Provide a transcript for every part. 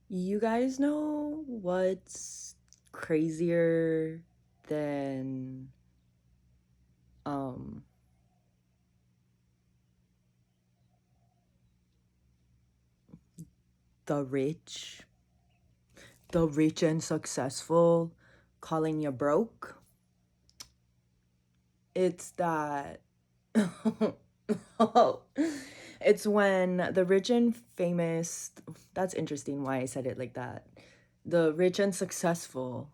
You guys know what's crazier than um the rich, the rich and successful calling you broke? It's that it's when the rich and famous, that's interesting why I said it like that. The rich and successful,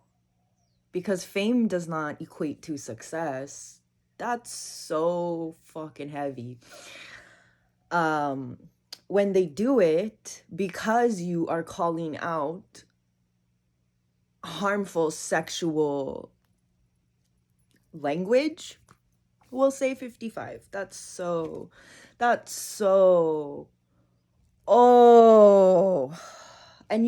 because fame does not equate to success. That's so fucking heavy. Um when they do it because you are calling out harmful sexual language, we'll say 55. That's so oh, and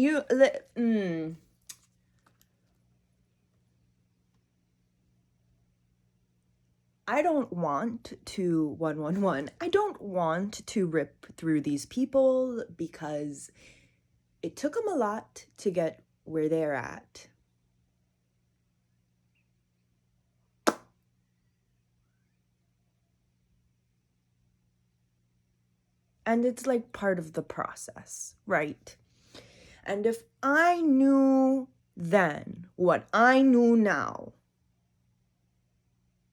I don't want to 111. I don't want to rip through these people because it took them a lot to get where they're at. And it's like part of the process, right? And if I knew then what I knew now,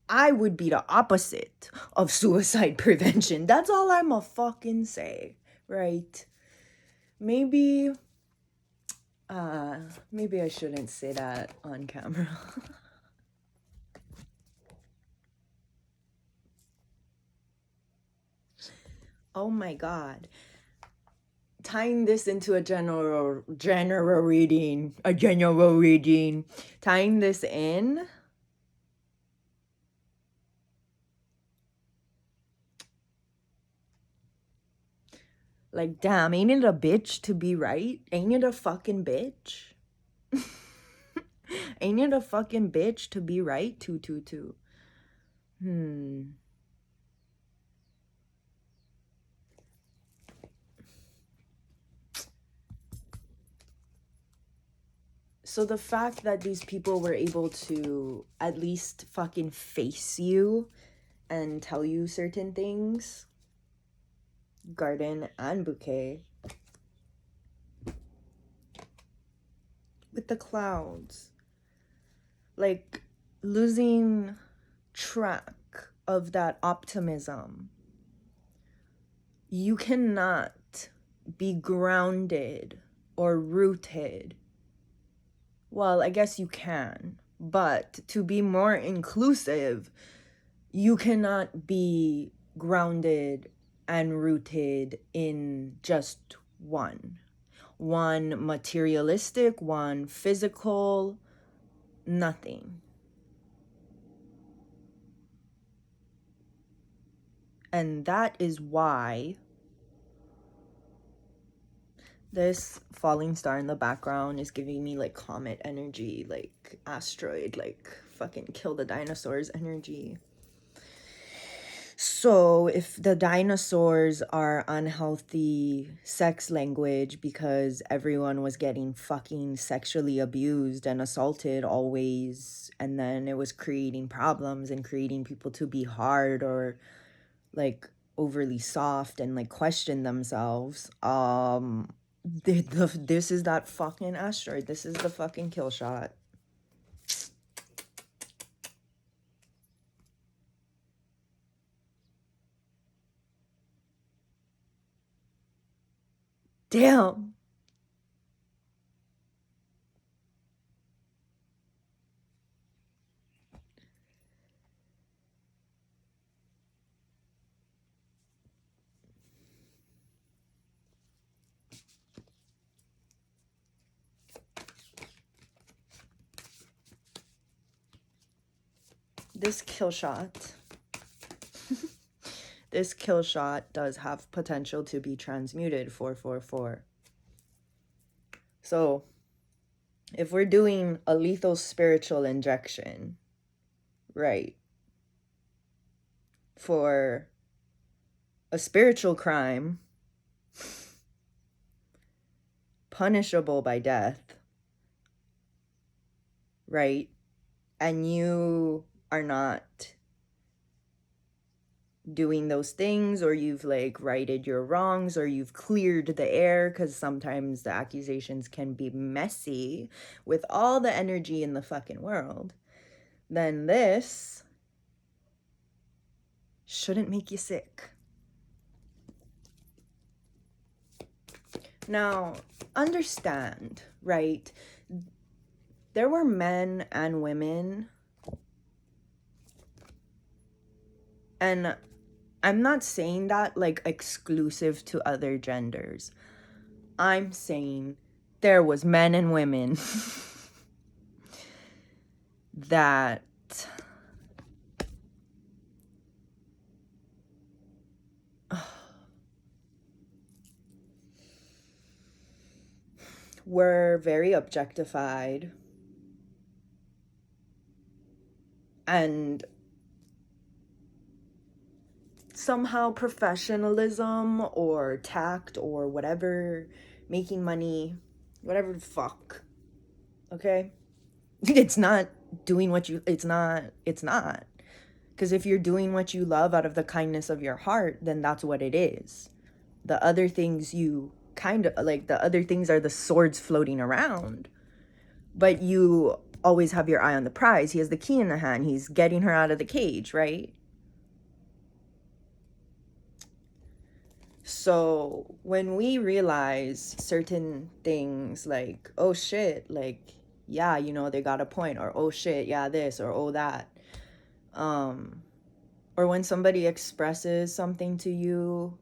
I would be the opposite of suicide prevention. That's all I'ma fucking say, right? Maybe maybe I shouldn't say that on camera. Oh my god. Tying this into a general reading, tying this in, like, damn, ain't it a bitch to be right? Ain't it a fucking bitch? Ain't it a fucking bitch to be right? 222. So the fact that these people were able to at least fucking face you and tell you certain things, Garden and Bouquet, with the clouds, like losing track of that optimism. You cannot be grounded or rooted. Well, I guess you can, but to be more inclusive, you cannot be grounded and rooted in just one materialistic, one physical, nothing. And that is why this falling star in the background is giving me like comet energy, like asteroid, like fucking kill the dinosaurs energy. So if the dinosaurs are unhealthy sex language because everyone was getting fucking sexually abused and assaulted always, and then it was creating problems and creating people to be hard or like overly soft and like question themselves, this is that fucking asteroid. This is the fucking kill shot. Damn. This kill shot. This kill shot does have potential to be transmuted 444. So, if we're doing a lethal spiritual injection, right, for a spiritual crime, punishable by death, right? And you are not doing those things, or you've like righted your wrongs, or you've cleared the air, because sometimes the accusations can be messy with all the energy in the fucking world, then this shouldn't make you sick. Now, understand, right? There were men and women, and I'm not saying that like exclusive to other genders. I'm saying there was men and women that were very objectified and somehow professionalism or tact or whatever, making money, whatever the fuck, okay? It's not doing what you, it's not. Because if you're doing what you love out of the kindness of your heart, then that's what it is. The other things you kind of, like, the other things are the swords floating around. But you always have your eye on the prize. He has the key in the hand. He's getting her out of the cage, right? So when we realize certain things like, oh shit, like, yeah, you know, they got a point, or oh shit, yeah, this, or oh that, or when somebody expresses something to you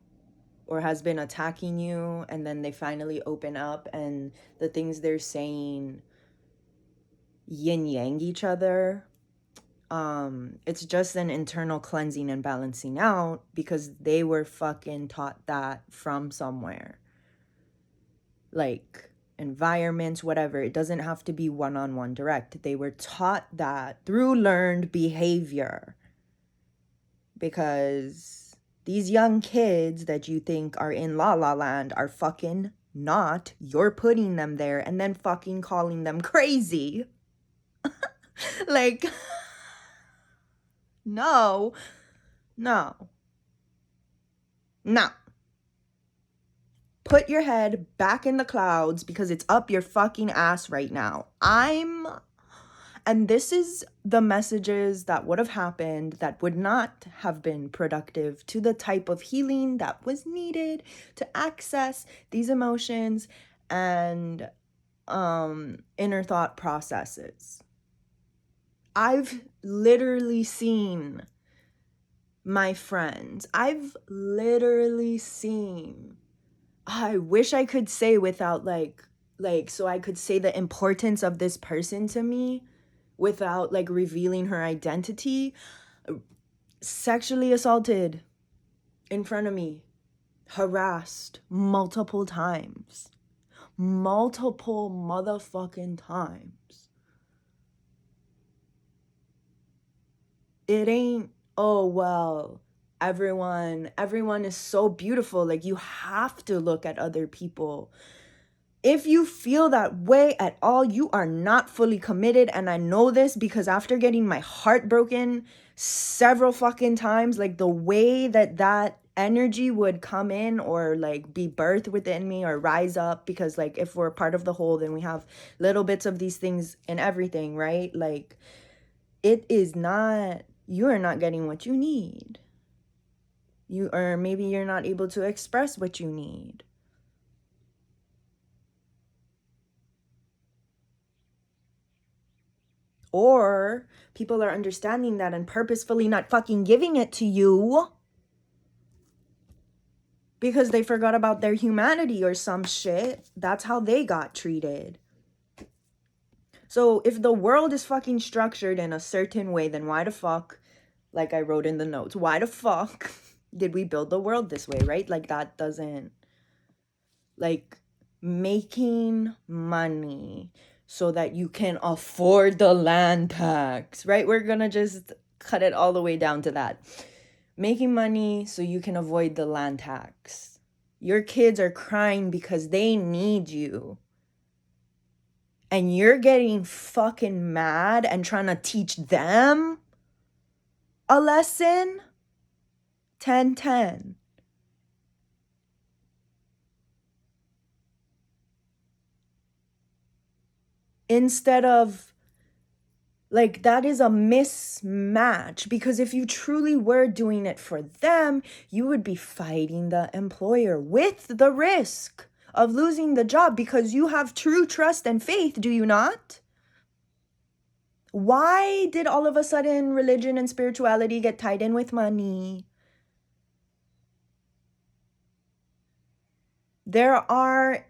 or has been attacking you, and then they finally open up and the things they're saying yin yang each other, it's just an internal cleansing and balancing out, because they were fucking taught that from somewhere, like environments, whatever. It doesn't have to be one-on-one direct. They were taught that through learned behavior, because these young kids that you think are in La La Land are fucking not. You're putting them there and then fucking calling them crazy. Like, no. Put your head back in the clouds, because it's up your fucking ass right now. And this is the messages that would have happened that would not have been productive to the type of healing that was needed to access these emotions and inner thought processes. I've literally seen my friends. I wish I could say without like so I could say the importance of this person to me without like revealing her identity, sexually assaulted in front of me, harassed multiple motherfucking times. It ain't, oh well, everyone is so beautiful. Like, you have to look at other people. If you feel that way at all, you are not fully committed. And I know this because after getting my heart broken several fucking times, like the way that energy would come in or like be birthed within me or rise up, because like if we're part of the whole, then we have little bits of these things in everything, right? Like, it is not, you are not getting what you need. Or maybe you're not able to express what you need. Or people are understanding that and purposefully not fucking giving it to you because they forgot about their humanity or some shit. That's how they got treated. So if the world is fucking structured in a certain way, then why the fuck, like I wrote in the notes, why the fuck did we build the world this way, right? Like, that doesn't, like, making money so that you can afford the land tax, right? We're gonna just cut it all the way down to that. Making money so you can avoid the land tax. Your kids are crying because they need you. And you're getting fucking mad and trying to teach them a lesson? 10-10. Instead of, like, that is a mismatch, because if you truly were doing it for them, you would be fighting the employer with the risk of losing the job, because you have true trust and faith, do you not? Why did all of a sudden religion and spirituality get tied in with money? There are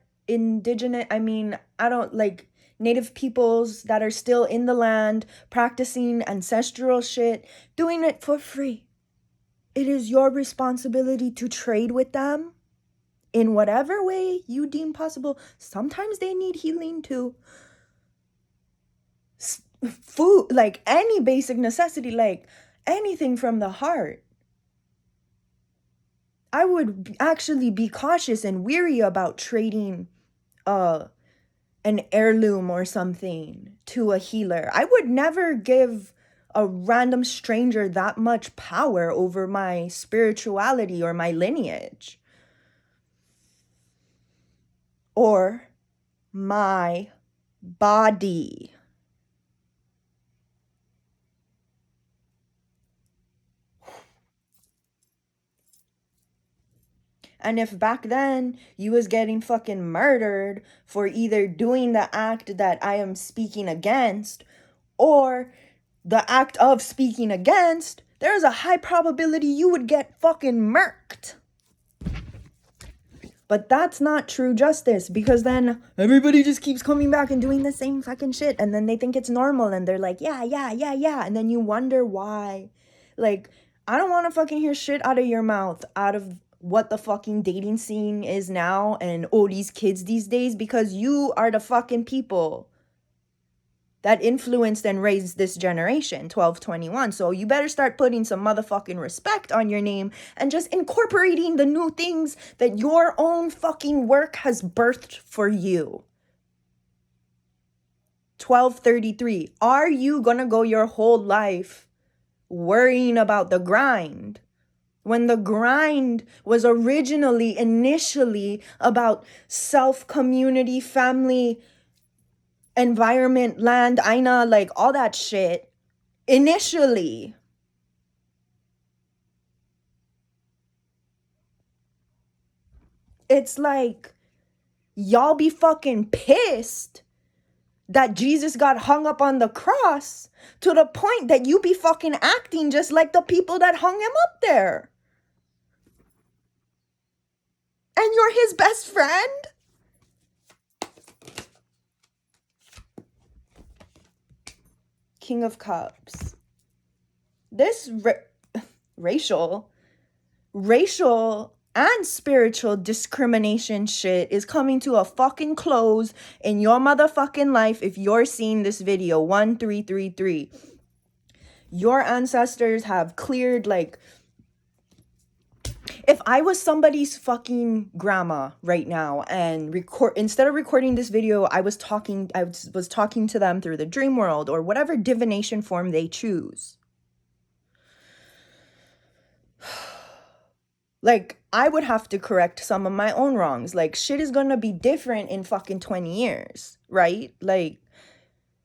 native peoples that are still in the land practicing ancestral shit, doing it for free. It is your responsibility to trade with them in whatever way you deem possible. Sometimes they need healing too. Food, like any basic necessity, like anything from the heart. I would actually be cautious and weary about trading an heirloom or something to a healer. I would never give a random stranger that much power over my spirituality or my lineage or my body. And if back then you was getting fucking murdered for either doing the act that I am speaking against or the act of speaking against, there's a high probability you would get fucking murked. But that's not true justice, because then everybody just keeps coming back and doing the same fucking shit, and then they think it's normal and they're like, yeah, and then you wonder why. Like, I don't want to fucking hear shit out of your mouth out of what the fucking dating scene is now and these kids these days, because you are the fucking people that influenced and raised this generation, 1221. So you better start putting some motherfucking respect on your name and just incorporating the new things that your own fucking work has birthed for you. 1233. Are you gonna go your whole life worrying about the grind when the grind was initially about self, community, family, environment, land, aina, like all that shit initially? It's like y'all be fucking pissed that Jesus got hung up on the cross to the point that you be fucking acting just like the people that hung him up there. And you're his best friend? King of Cups. This racial and spiritual discrimination shit is coming to a fucking close in your motherfucking life if you're seeing this video. 1333. Your ancestors have cleared, like, if I was somebody's fucking grandma right now and instead of recording this video, I was talking to them through the dream world or whatever divination form they choose. Like, I would have to correct some of my own wrongs. Like, shit is gonna be different in fucking 20 years, right? Like,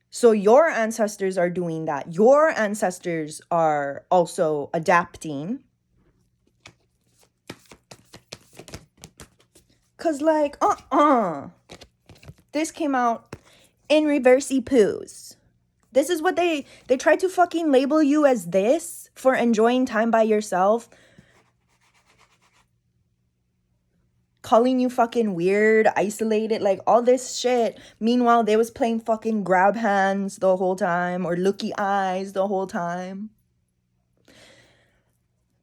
so your ancestors are doing that. Your ancestors are also adapting. Cause like, this came out in reversey poos. This is what they try to fucking label you as this for enjoying time by yourself. Calling you fucking weird, isolated, like all this shit. Meanwhile, they was playing fucking grab hands the whole time or looky eyes the whole time.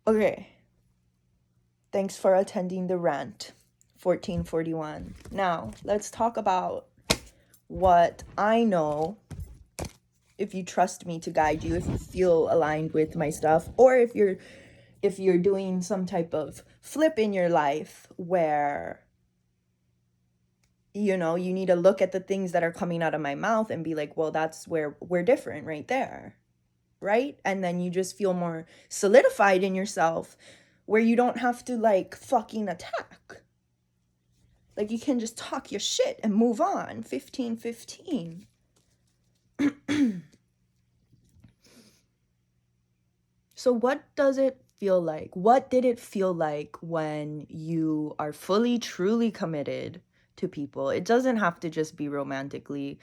Okay. Thanks for attending the rant. 1441. Now, let's talk about what I know. If you trust me to guide you, if you feel aligned with my stuff, or if you're if you're doing some type of flip in your life where, you know, you need to look at the things that are coming out of my mouth and be like, well, that's where we're different right there, right? And then you just feel more solidified in yourself where you don't have to like fucking attack. Like you can just talk your shit and move on. 15-15. So what does it feel like? What did it feel like when you are fully, truly committed to people? It doesn't have to just be romantically,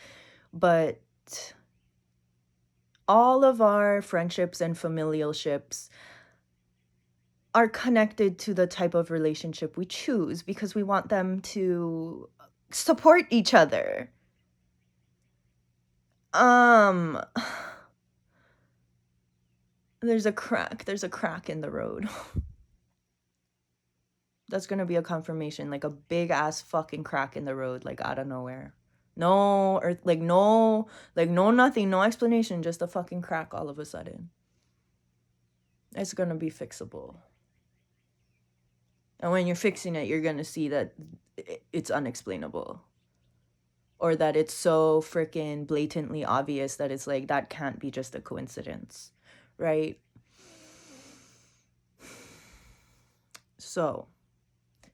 but all of our friendships and familialships are connected to the type of relationship we choose because we want them to support each other. There's a crack in the road. That's gonna be a confirmation, like a big ass fucking crack in the road, like out of nowhere. No, or like no nothing, no explanation, just a fucking crack all of a sudden. It's gonna be fixable. And when you're fixing it, you're gonna see that it's unexplainable. Or that it's so freaking blatantly obvious that it's like, that can't be just a coincidence, right? So,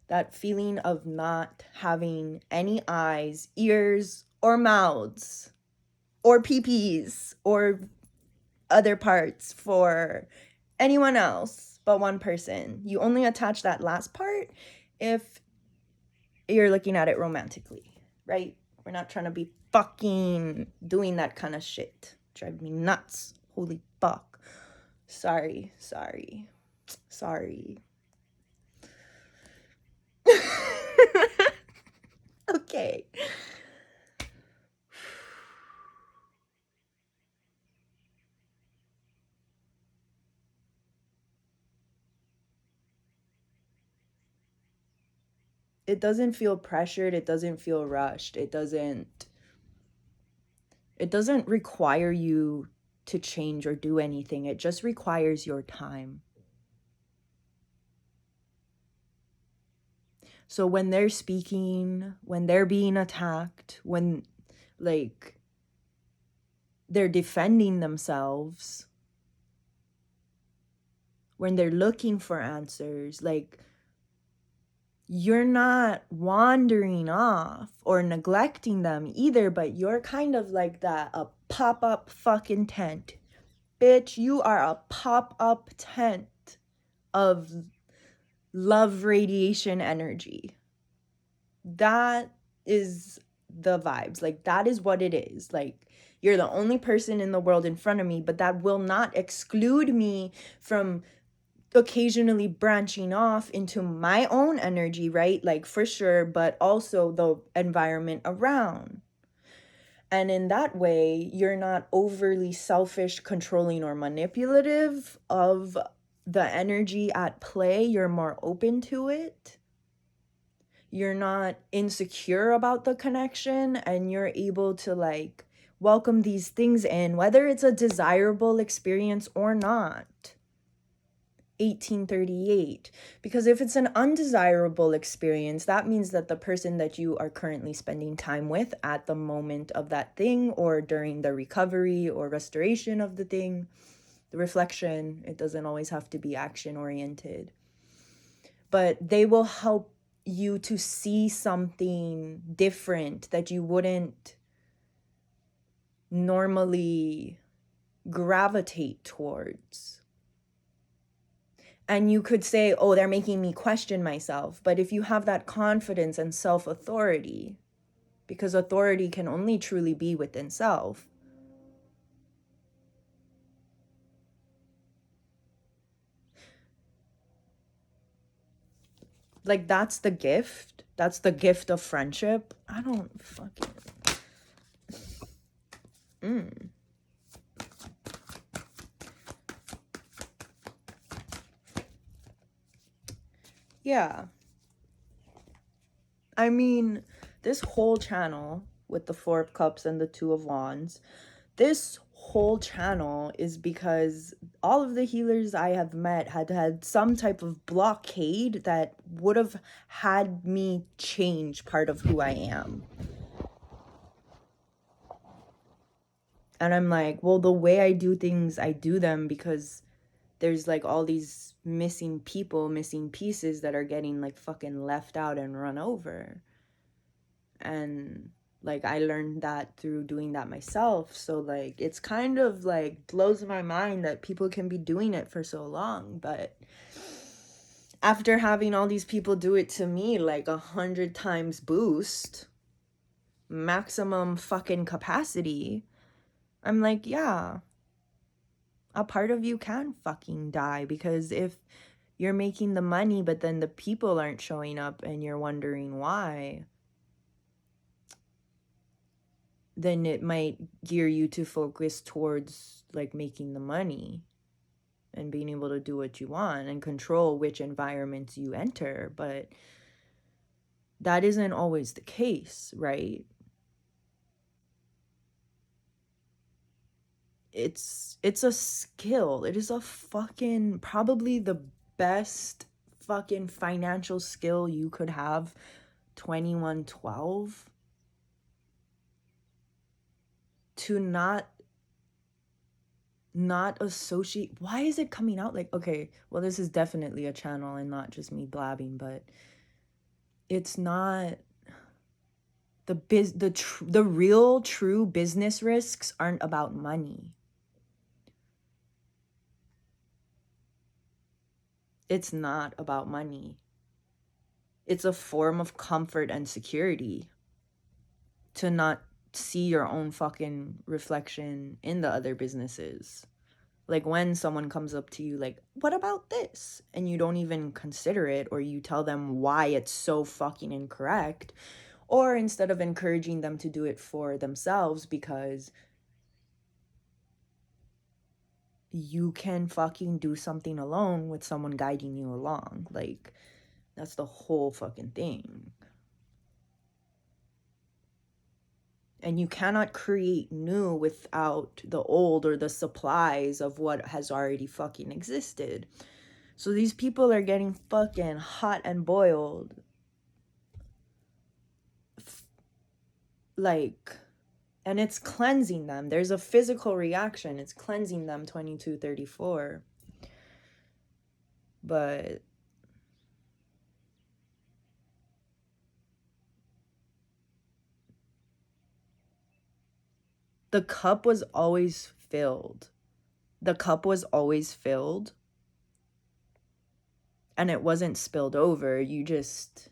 that feeling of not having any eyes, ears, or mouths, or peepees, or other parts for anyone else but one person. You only attach that last part if you're looking at it romantically, right? We're not trying to be fucking doing that kind of shit. Drive me nuts. Holy fuck. Sorry. Okay. It doesn't feel pressured. It doesn't feel rushed. It doesn't require you to change or do anything. It just requires your time. So when they're speaking, when they're being attacked, when like they're defending themselves, when they're looking for answers, like you're not wandering off or neglecting them either, but you're kind of like that, a pop-up fucking tent. Bitch, you are a pop-up tent of love radiation energy. That is the vibes. Like, that is what it is. Like, you're the only person in the world in front of me, but that will not exclude me from occasionally branching off into my own energy, right? Like, for sure, but also the environment around. And in that way, you're not overly selfish, controlling, or manipulative of the energy at play. You're more open to it. You're not insecure about the connection, and you're able to like welcome these things in, whether it's a desirable experience or not. 1838. Because if it's an undesirable experience, that means that the person that you are currently spending time with at the moment of that thing, or during the recovery or restoration of the thing, the reflection, it doesn't always have to be action oriented, but they will help you to see something different that you wouldn't normally gravitate towards. And you could say, oh, they're making me question myself. But if you have that confidence and self-authority, because authority can only truly be within self, like, that's the gift. That's the gift of friendship. I don't fucking... Yeah. I mean, this whole channel with the Four of Cups and the Two of Wands, this whole channel is because all of the healers I have met had some type of blockade that would have had me change part of who I am. And I'm like, well, the way I do things, I do them because there's like all these missing people, missing pieces that are getting like fucking left out and run over. And like I learned that through doing that myself. So like it's kind of like blows my mind that people can be doing it for so long. But after having all these people do it to me like 100 times boost, maximum fucking capacity, I'm like, yeah, a part of you can fucking die. Because if you're making the money but then the people aren't showing up and you're wondering why, then it might gear you to focus towards like making the money and being able to do what you want and control which environments you enter. But that isn't always the case, right? It's a skill. It is a fucking probably the best fucking financial skill you could have. 2112, to not associate. Why is it coming out like, okay, well, this is definitely a channel and not just me blabbing, but it's not the real true business risks aren't about money. It's not about money. It's a form of comfort and security to not see your own fucking reflection in the other businesses. Like when someone comes up to you like, what about this? And you don't even consider it, or you tell them why it's so fucking incorrect. Or instead of encouraging them to do it for themselves because you can fucking do something alone with someone guiding you along. Like, that's the whole fucking thing. And you cannot create new without the old or the supplies of what has already fucking existed. So these people are getting fucking hot and boiled. Like, and it's cleansing them. There's a physical reaction. It's cleansing them 2234. But the cup was always filled. The cup was always filled. And it wasn't spilled over. You just,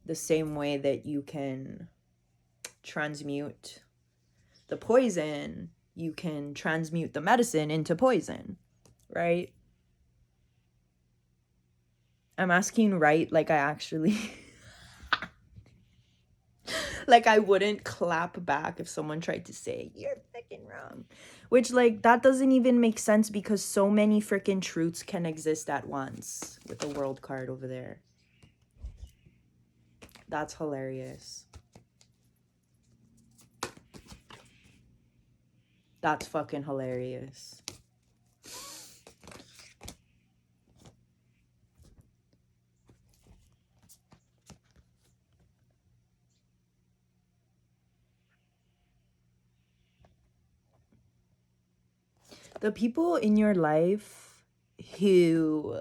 the same way that you can transmute the poison, you can transmute the medicine into poison, right? I'm asking right like I actually like I wouldn't clap back if someone tried to say you're freaking wrong, which like that doesn't even make sense because so many freaking truths can exist at once. With the world card over there, that's hilarious. That's fucking hilarious. The people in your life who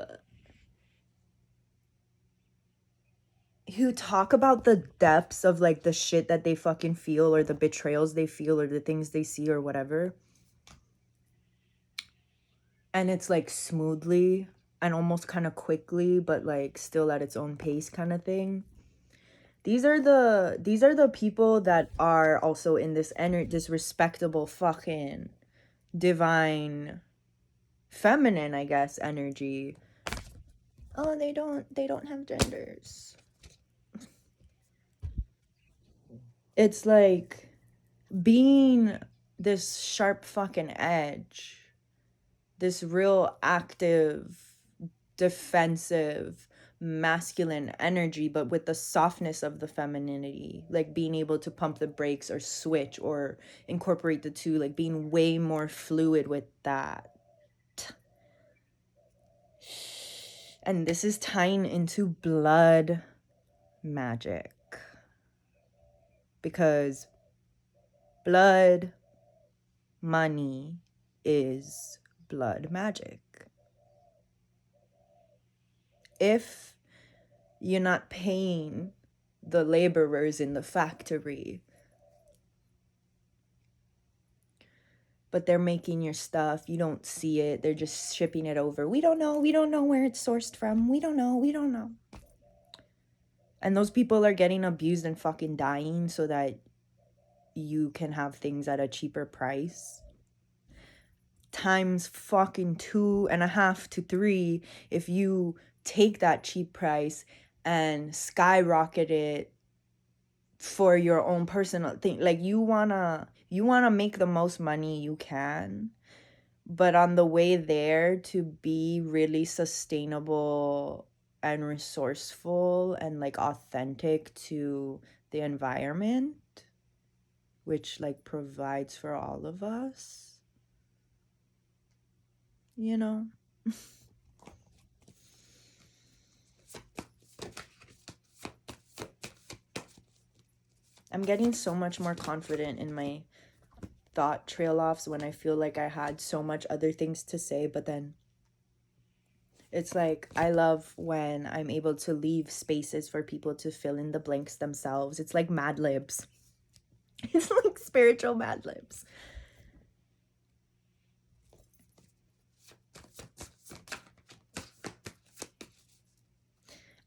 talk about the depths of like the shit that they fucking feel or the betrayals they feel or the things they see or whatever, and it's like smoothly and almost kind of quickly but like still at its own pace kind of thing, these are the people that are also in this this respectable fucking divine feminine, I guess, energy. Oh, they don't have genders. It's like being this sharp fucking edge, this real active, defensive, masculine energy, but with the softness of the femininity, like being able to pump the brakes or switch or incorporate the two, like being way more fluid with that. And this is tying into blood magic, because blood money is blood magic. If you're not paying the laborers in the factory, but they're making your stuff, you don't see it, they're just shipping it over. We don't know where it's sourced from. We don't know. And those people are getting abused and fucking dying so that you can have things at a cheaper price. Times fucking 2.5 to 3 if you take that cheap price and skyrocket it for your own personal thing. Like, you wanna make the most money you can, but on the way there, to be really sustainable and resourceful and like authentic to the environment, which like provides for all of us, you know. I'm getting so much more confident in my thought trail offs when I feel like I had so much other things to say, but then it's like, I love when I'm able to leave spaces for people to fill in the blanks themselves. It's like Mad Libs. It's like spiritual Mad Libs.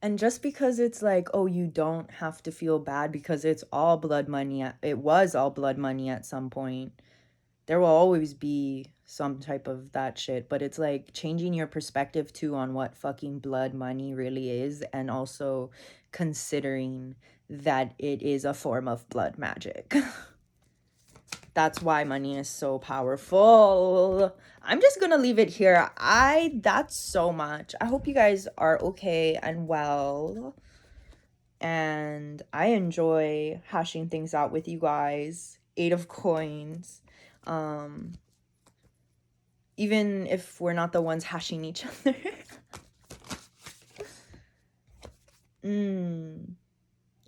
And just because it's like, oh, you don't have to feel bad because it's all blood money. It was all blood money at some point. There will always be some type of that shit. But it's like changing your perspective too on what fucking blood money really is. And also considering that it is a form of blood magic. That's why money is so powerful. I'm just gonna leave it here. That's so much. I hope you guys are okay and well. And I enjoy hashing things out with you guys. 8 of coins. Even if we're not the ones hashing each other.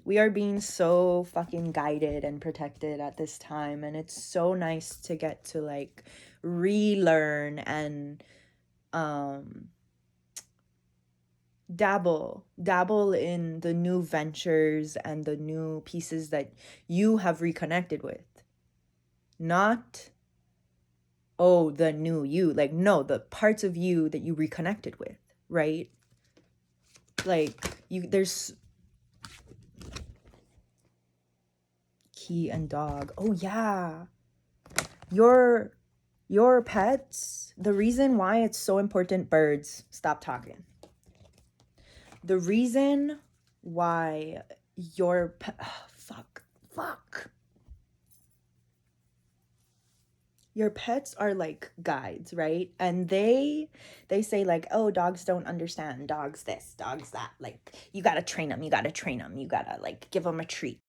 We are being so fucking guided and protected at this time, and it's so nice to get to like relearn and dabble in the new ventures and the new pieces that you have reconnected with. Not, oh, the new you, like, no, the parts of you that you reconnected with, right? Like, there's key and dog. Oh yeah, your pets, the reason why it's so important. Birds, stop talking. The reason why your fuck your pets are like guides, right? And they say like, oh, dogs don't understand, dogs this, dogs that, like, you gotta train them, you gotta like give them a treat.